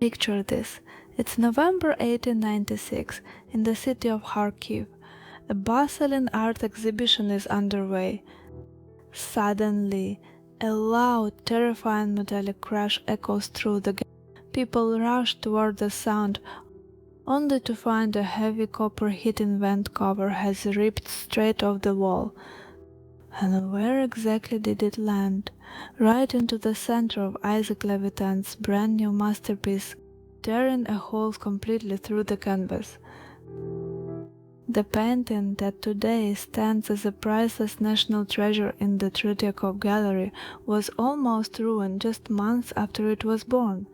Picture this. It's November 1896 in the city of Kharkiv. A bustling art exhibition is underway. Suddenly, a loud, terrifying metallic crash echoes through the gallery. People rush toward the sound, only to find a heavy copper heating vent cover has ripped straight off the wall. And where exactly did it land? Right into the center of Isaac Levitan's brand new masterpiece, tearing a hole completely through the canvas. The painting that today stands as a priceless national treasure in the Tretiakov Gallery was almost ruined just months after it was born.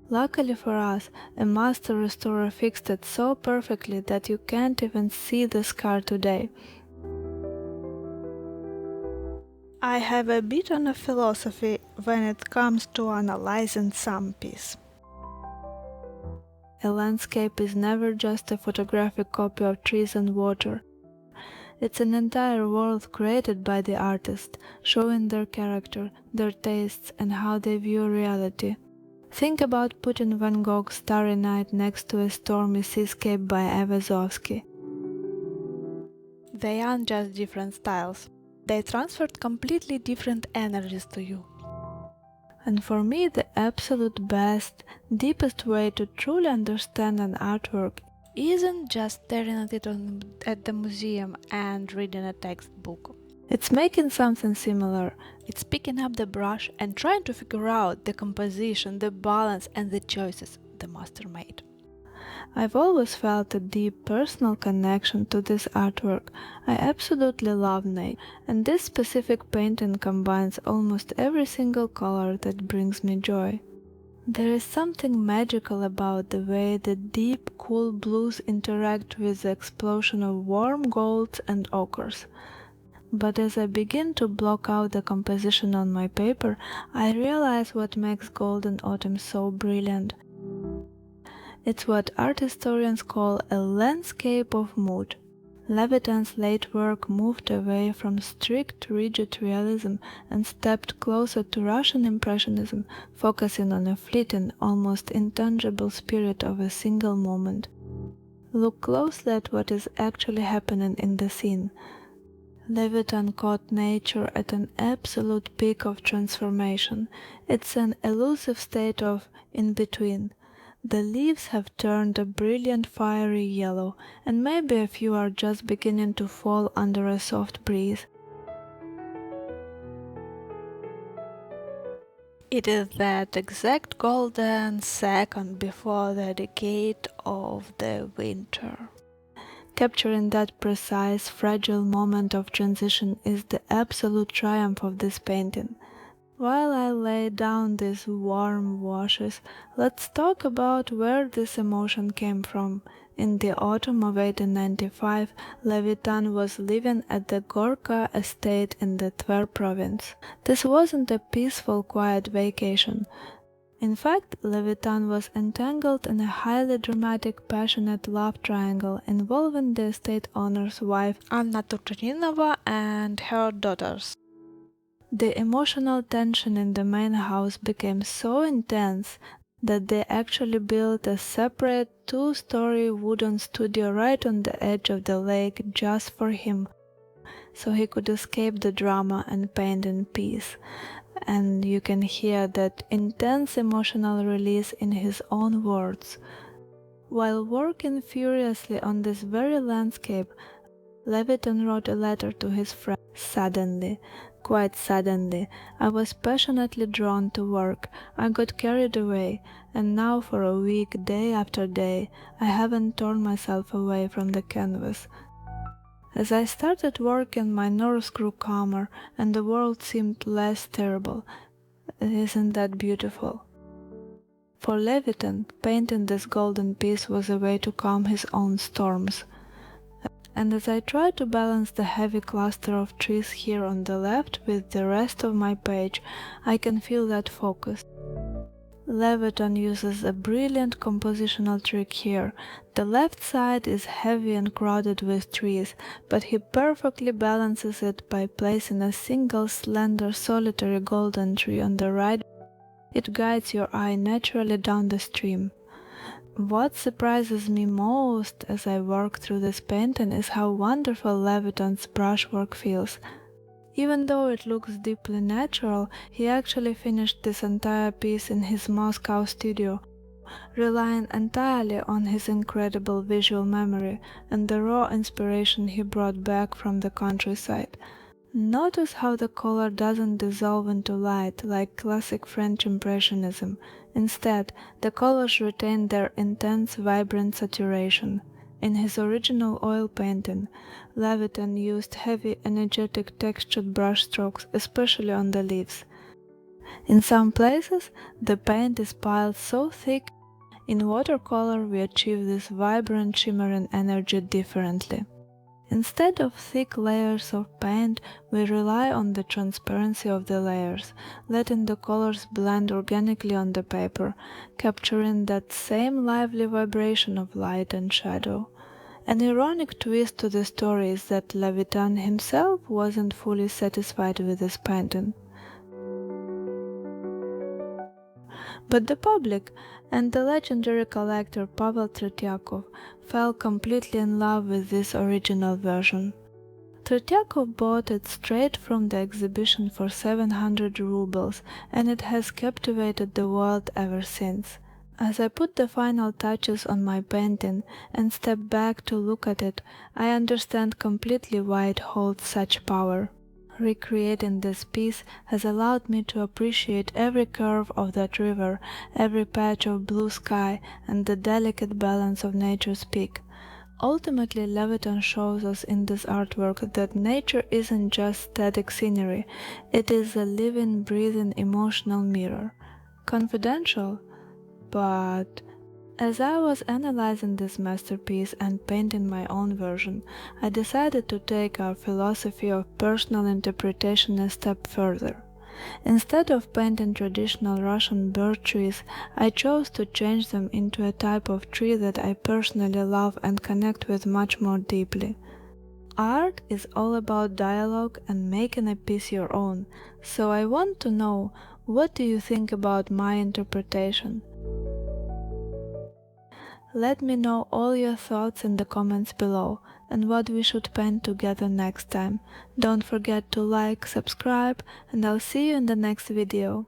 Luckily for us, a master restorer fixed it so perfectly that you can't even see the scar today. I have a bit on a philosophy when it comes to analyzing some piece. A landscape is never just a photographic copy of trees and water. It's an entire world created by the artist, showing their character, their tastes, and how they view reality. Think about putting Van Gogh's Starry Night next to a stormy seascape by Ayvazovsky. They aren't just different styles. They transferred completely different energies to you. And for me, the absolute best, deepest way to truly understand an artwork isn't just staring at it at the museum and reading a textbook. It's making something similar. It's picking up the brush and trying to figure out the composition, the balance, and the choices the master made. I've always felt a deep personal connection to this artwork. I absolutely love nature, and this specific painting combines almost every single color that brings me joy. There is something magical about the way the deep, cool blues interact with the explosion of warm golds and ochres. But as I begin to block out the composition on my paper, I realize what makes Golden Autumn so brilliant. It's what art historians call a landscape of mood. Levitan's late work moved away from strict, rigid realism and stepped closer to Russian Impressionism, focusing on a fleeting, almost intangible spirit of a single moment. Look closely at what is actually happening in the scene. Levitan caught nature at an absolute peak of transformation. It's an elusive state of in-between. The leaves have turned a brilliant fiery yellow, and maybe a few are just beginning to fall under a soft breeze. It is that exact golden second before the decade of the winter. Capturing that precise, fragile moment of transition is the absolute triumph of this painting. While I lay down these warm washes, let's talk about where this emotion came from. In the autumn of 1895, Levitan was living at the Gorka estate in the Tver province. This wasn't a peaceful, quiet vacation. In fact, Levitan was entangled in a highly dramatic, passionate love triangle involving the estate owner's wife Anna Turchaninova and her daughters. The emotional tension in the main house became so intense that they actually built a separate two-story wooden studio right on the edge of the lake just for him, so he could escape the drama and paint in peace. And you can hear that intense emotional release in his own words. While working furiously on this very landscape, Levitan wrote a letter to his friend. Suddenly, quite suddenly, I was passionately drawn to work. I got carried away, and now for a week, day after day, I haven't torn myself away from the canvas. As I started working, my nerves grew calmer, and the world seemed less terrible. Isn't that beautiful? For Levitan, painting this golden piece was a way to calm his own storms. And as I try to balance the heavy cluster of trees here on the left with the rest of my page, I can feel that focus. Levitan uses a brilliant compositional trick here. The left side is heavy and crowded with trees, but he perfectly balances it by placing a single slender solitary golden tree on the right. It guides your eye naturally down the stream. What surprises me most as I work through this painting is how wonderful Levitan's brushwork feels. Even though it looks deeply natural, he actually finished this entire piece in his Moscow studio, relying entirely on his incredible visual memory and the raw inspiration he brought back from the countryside. Notice how the color doesn't dissolve into light like classic French Impressionism. Instead, the colors retain their intense, vibrant saturation. In his original oil painting, Levitan used heavy, energetic, textured brushstrokes, especially on the leaves. In some places, the paint is piled so thick. In watercolor, we achieve this vibrant, shimmering energy differently. Instead of thick layers of paint, we rely on the transparency of the layers, letting the colors blend organically on the paper, capturing that same lively vibration of light and shadow. An ironic twist to the story is that Levitan himself wasn't fully satisfied with this painting. But the public and the legendary collector Pavel Tretyakov fell completely in love with this original version. Tretyakov bought it straight from the exhibition for 700 rubles, and it has captivated the world ever since. As I put the final touches on my painting and step back to look at it, I understand completely why it holds such power. Recreating this piece has allowed me to appreciate every curve of that river, every patch of blue sky, and the delicate balance of nature's peak. Ultimately, Levitan shows us in this artwork that nature isn't just static scenery, it is a living, breathing, emotional mirror. Confidential, but as I was analyzing this masterpiece and painting my own version, I decided to take our philosophy of personal interpretation a step further. Instead of painting traditional Russian birch trees, I chose to change them into a type of tree that I personally love and connect with much more deeply. Art is all about dialogue and making a piece your own, so I want to know, what do you think about my interpretation? Let me know all your thoughts in the comments below and what we should paint together next time. Don't forget to like, subscribe, and I'll see you in the next video.